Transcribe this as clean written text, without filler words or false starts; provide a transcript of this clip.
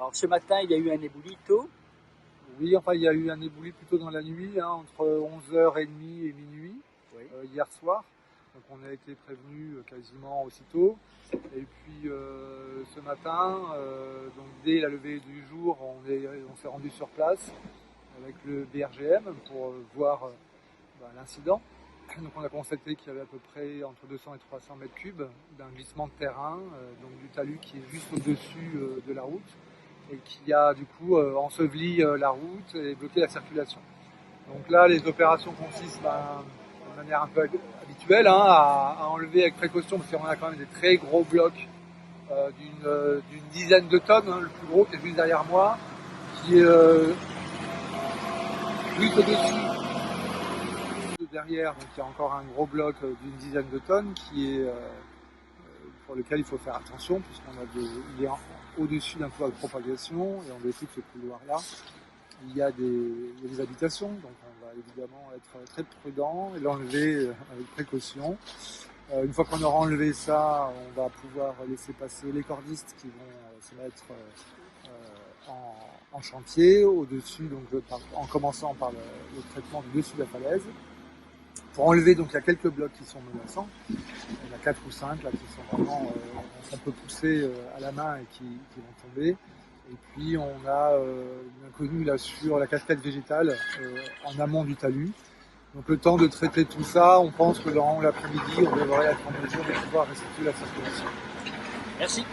Alors ce matin, il y a eu un éboulis tôt. Oui, enfin il y a eu un éboulis plutôt dans la nuit, entre 11h30 et minuit, Oui. hier soir. Donc on a été prévenus quasiment aussitôt. Et puis ce matin, donc dès la levée du jour, on s'est rendu sur place avec le BRGM pour voir l'incident. Donc on a constaté qu'il y avait à peu près entre 200 et 300 mètres cubes d'un glissement de terrain, donc du talus qui est juste au-dessus de la route et qui a du coup enseveli la route et bloqué la circulation. Donc là, les opérations consistent de manière un peu habituelle à enlever avec précaution, parce qu'on a quand même des très gros blocs d'une dizaine de tonnes, le plus gros qui est juste derrière moi, qui est juste au-dessus. Derrière, donc il y a encore un gros bloc d'une dizaine de tonnes qui est pour lequel il faut faire attention, puisqu'il est au-dessus d'un couloir de propagation, et en dessous de ce couloir-là, il y a des habitations, donc on va évidemment être très prudent et l'enlever avec précaution. Une fois qu'on aura enlevé ça, on va pouvoir laisser passer les cordistes qui vont se mettre en chantier au-dessus, donc en commençant par le traitement du dessus de la falaise. Pour enlever, donc il y a quelques blocs qui sont menaçants. Il y en a 4 ou 5 là, qui sont vraiment, qu'on peut pousser à la main et qui vont tomber. Et puis on a une inconnue là sur la cascade végétale en amont du talus. Donc le temps de traiter tout ça, on pense que dans l'après-midi, on devrait être en mesure de pouvoir restituer la circulation. Merci.